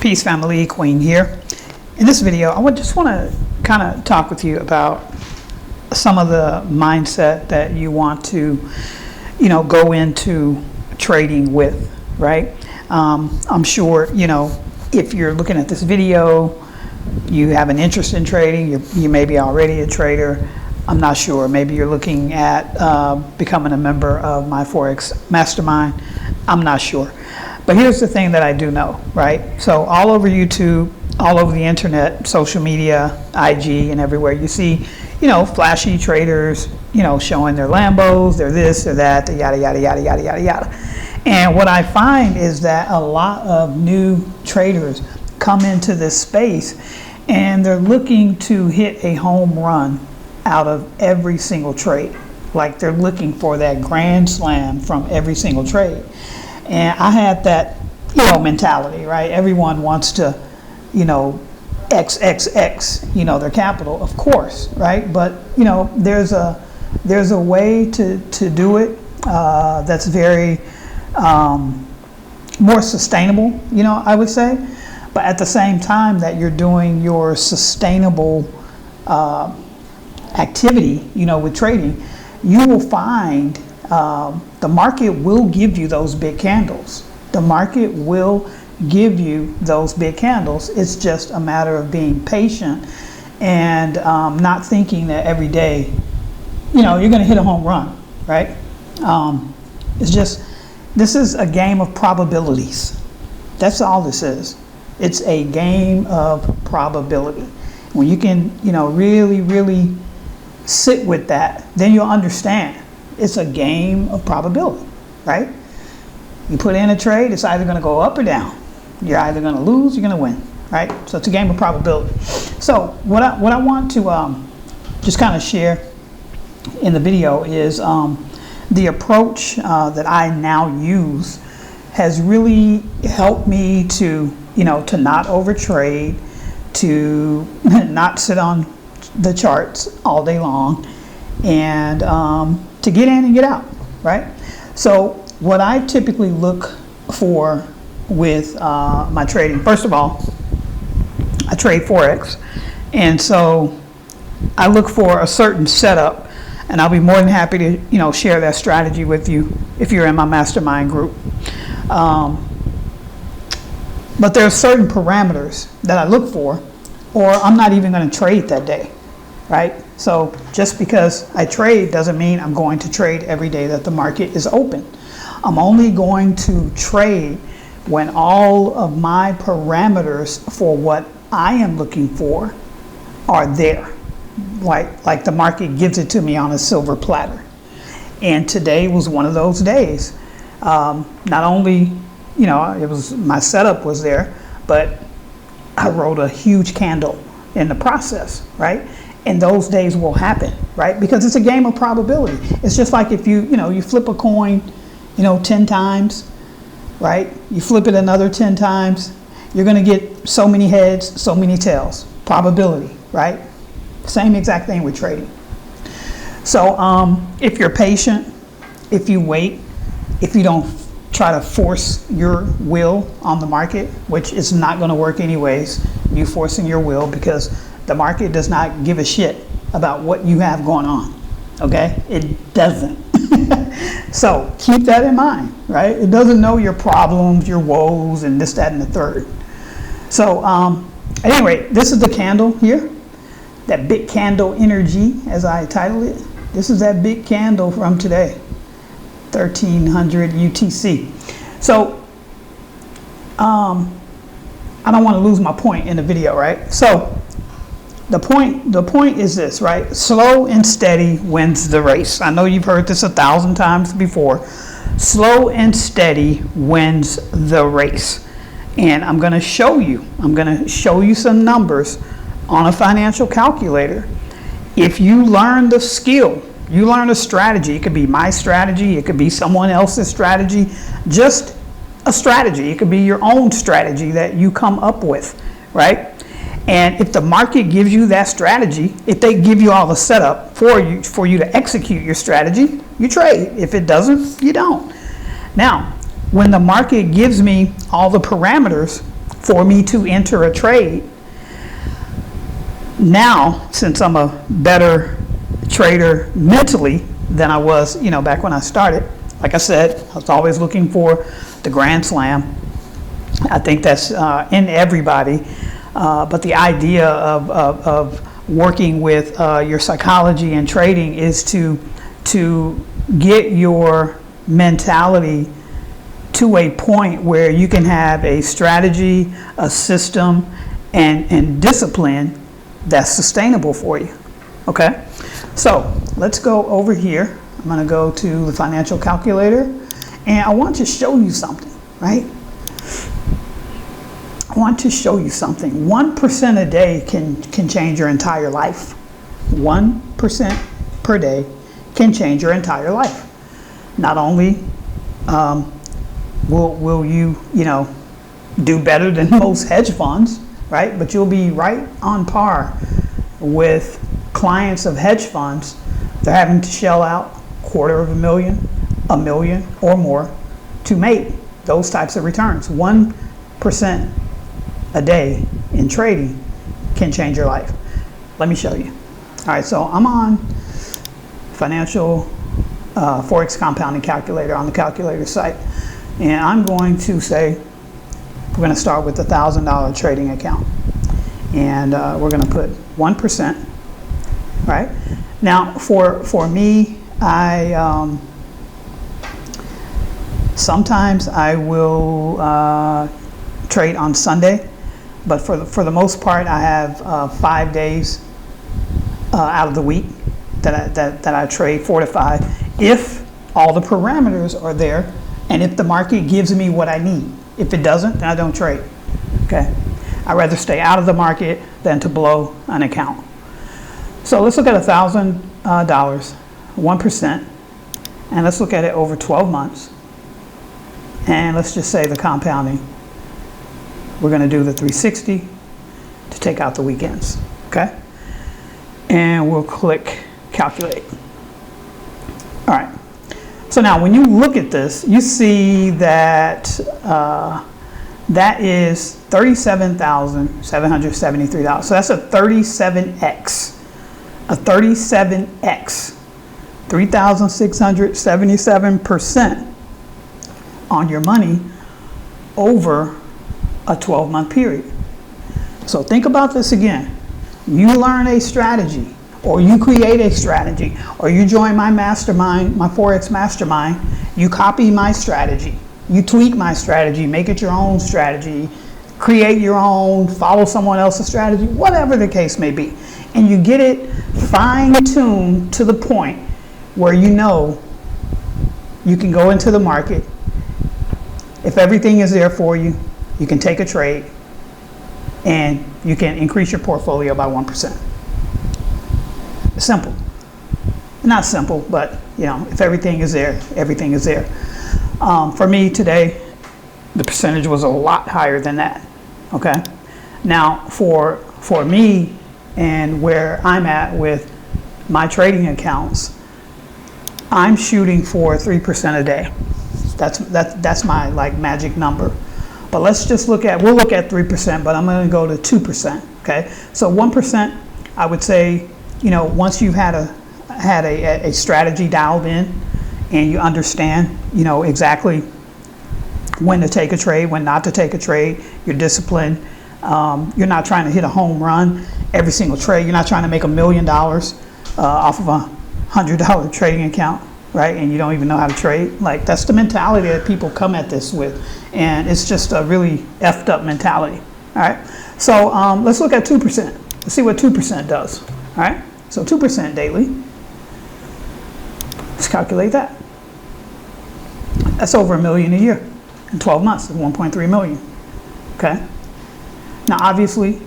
Peace family, Queen here. In this video, I just want to kind of talk with you about some of the mindset that you want to, go into trading with, right? I'm sure, if you're looking at this video, you have an interest in trading, you may be already a trader. I'm not sure. Maybe you're looking at becoming a member of my Forex Mastermind. I'm not sure. But here's the thing that I do know, right? So all over YouTube, all over the internet, social media, IG, and everywhere, you see, flashy traders, showing their Lambos, their this, their that, the yada, yada, yada, yada, yada, yada. And what I find is that a lot of new traders come into this space and they're looking to hit a home run out of every single trade. Like they're looking for that grand slam from every single trade. And I had that, mentality, right? Everyone wants to, XXX, their capital, of course, right? But, there's a way to do it that's very more sustainable, I would say. But at the same time that you're doing your sustainable activity, with trading, you will find the market will give you those big candles. The market will give you those big candles. It's just a matter of being patient and not thinking that every day, you're going to hit a home run, right? This is a game of probabilities. That's all this is. It's a game of probability. When you can, really, really sit with that, then you'll understand. It's a game of probability, right? You put in a trade, it's either going to go up or down. You're either going to lose, you're going to win, right? So it's a game of probability. So what I want to just kind of share in the video is the approach that I now use has really helped me to, to not overtrade, to not sit on the charts all day long, and to get in and get out, right? So what I typically look for with my trading, first of all, I trade Forex, and so I look for a certain setup, and I'll be more than happy to share that strategy with you if you're in my mastermind group. But there are certain parameters that I look for, or I'm not even going to trade that day, right? So just because I trade doesn't mean I'm going to trade every day that the market is open. I'm only going to trade when all of my parameters for what I am looking for are there. Like the market gives it to me on a silver platter. And today was one of those days. Not only, it was my setup was there, but I wrote a huge candle in the process, right? And those days will happen, right? Because it's a game of probability. It's just like if you flip a coin, 10 times, right? You flip it another 10 times, you're going to get so many heads, so many tails. Probability, right? Same exact thing with trading. So if you're patient, if you wait, if you don't try to force your will on the market, which is not going to work anyways, you forcing your will, because the market does not give a shit about what you have going on, okay? It doesn't. So keep that in mind, right? It doesn't know your problems, your woes, and this, that, and the third. So anyway, this is the candle here, that big candle energy, as I titled it. This is that big candle from today, 1300 UTC. So I don't want to lose my point in the video, right? So the point is this, right? Slow and steady wins the race. I know you've heard this 1,000 times before. Slow and steady wins the race. And I'm going to show you some numbers on a financial calculator. If you learn the skill, you learn a strategy. It could be my strategy, it could be someone else's strategy, just a strategy. It could be your own strategy that you come up with, right? And if the market gives you that strategy, if they give you all the setup for you to execute your strategy, you trade. If it doesn't, you don't. Now, when the market gives me all the parameters for me to enter a trade. Now, since I'm a better trader mentally than I was, back when I started, like I said, I was always looking for the Grand Slam. I think that's in everybody, but the idea of working with your psychology and trading is to get your mentality to a point where you can have a strategy, a system, and discipline that's sustainable for you. Okay, so let's go over here. I'm going to go to the financial calculator, and I want to show you something, right? I want to show you something. 1% a day can change your entire life. 1% per day can change your entire life. Not only will you do better than most hedge funds, right? But you'll be right on par with clients of hedge funds. They're having to shell out $250,000, $1 million or more to make those types of returns. 1% a day in trading can change your life. Let me show you. All right, so I'm on financial Forex compounding calculator on the calculator site, and I'm going to say we're going to start with a $1,000 trading account, and we're going to put 1%. Right now, for me, I sometimes I will trade on Sunday, but for the most part, I have 5 days out of the week that I trade, 4 to 5, if all the parameters are there, and if the market gives me what I need. If it doesn't, then I don't trade. Okay, I'd rather stay out of the market than to blow an account. So let's look at $1,000, 1%, and let's look at it over 12 months. And let's just say the compounding. We're going to do the 360 to take out the weekends. Okay, and we'll click calculate. All right. So now when you look at this, you see that that is $37,773. So that's a 37x. A 37x. 3,677% on your money over a 12-month period. So think about this again. You learn a strategy, or you create a strategy, or you join my mastermind, my Forex mastermind, you copy my strategy, you tweak my strategy, make it your own strategy, create your own, follow someone else's strategy, whatever the case may be. And you get it fine-tuned to the point where you know you can go into the market. If everything is there for you, you can take a trade and you can increase your portfolio by 1%. Simple. Not simple, but if everything is there, everything is there. For me today, the percentage was a lot higher than that. Okay. Now for me and where I'm at with my trading accounts, I'm shooting for 3% a day. That's my magic number. But let's just we'll look at 3%, but I'm going to go to 2%. Okay. So 1%, I would say, once you've had a strategy dialed in and you understand, exactly when to take a trade, when not to take a trade, you're disciplined. You're not trying to hit a home run every single trade. You're not trying to make $1 million off of a $100 trading account, right? And you don't even know how to trade. That's the mentality that people come at this with, and it's just a really effed up mentality. All right. So let's look at 2%. Let's see what 2% does. All right. So 2% daily. Let's calculate that. That's over $1 million a year in 12 months. 1.3 million. Okay. Now, obviously,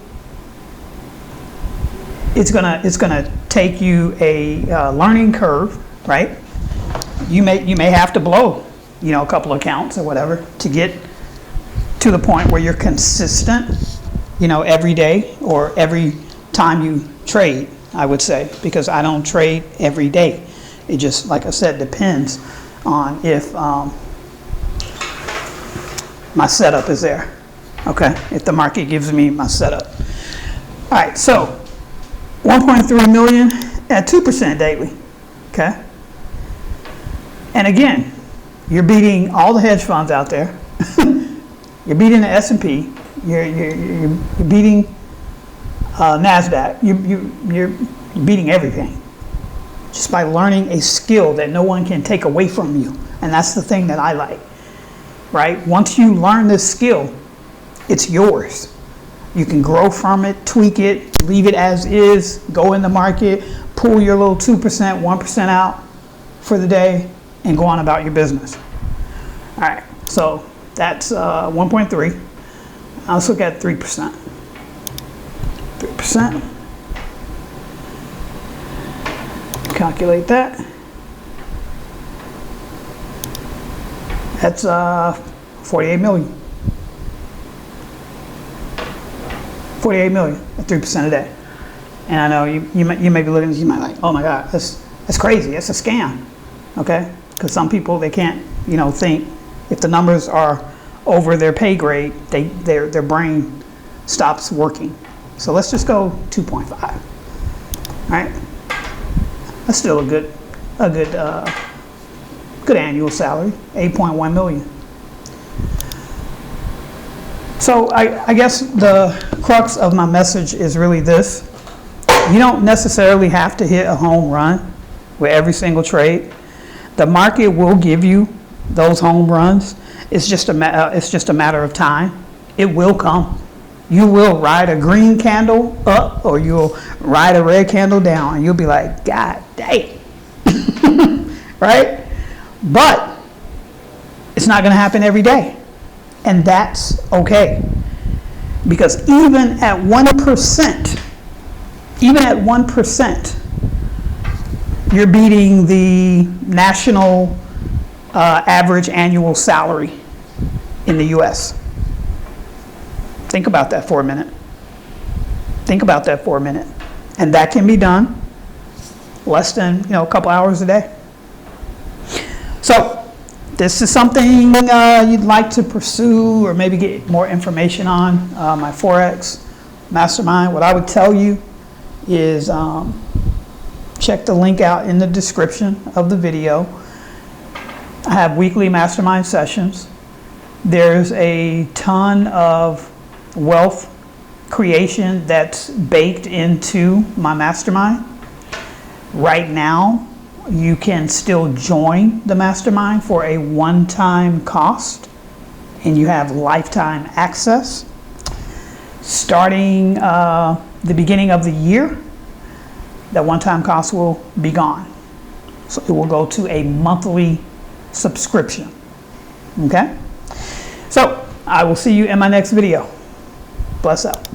it's gonna take you a learning curve, right? You may have to blow, a couple accounts or whatever to get to the point where you're consistent, every day or every time you trade. I would say, because I don't trade every day. It just, like I said, depends on if my setup is there. All okay, if the market gives me my setup. All right, so 1.3 million at 2% daily, okay? And again, you're beating all the hedge funds out there. You're beating the S&P. You're beating NASDAQ. You're beating everything just by learning a skill that no one can take away from you. And that's the thing that I like, right? Once you learn this skill, it's yours. You can grow from it, tweak it, leave it as is, go in the market, pull your little 2%, 1% out for the day, and go on about your business. All right, so that's 1.3. Now let's look at 3%. 3%. Calculate that. That's 48 million. 48 million at 3% a day. And I know you may be looking, you might like, oh my God, that's crazy. That's a scam. Okay? Because some people, they can't, think if the numbers are over their pay grade, their brain stops working. So let's just go 2.5. All right? That's still a good annual salary, 8.1 million. So I guess the crux of my message is really this. You don't necessarily have to hit a home run with every single trade. The market will give you those home runs. It's just a matter of time. It will come. You will ride a green candle up, or you'll ride a red candle down, and you'll be like, God dang. Right? But it's not going to happen every day. And that's okay. Because even at 1%, you're beating the national average annual salary in the US. Think about that for a minute. And that can be done less than, a couple hours a day. So this is something you'd like to pursue or maybe get more information on, my Forex Mastermind. What I would tell you is check the link out in the description of the video. I have weekly mastermind sessions. There's a ton of wealth creation that's baked into my mastermind. Right now, you can still join the mastermind for a one-time cost, and you have lifetime access. Starting the beginning of the year, that one-time cost will be gone. So it will go to a monthly subscription. Okay? So I will see you in my next video. Bless out.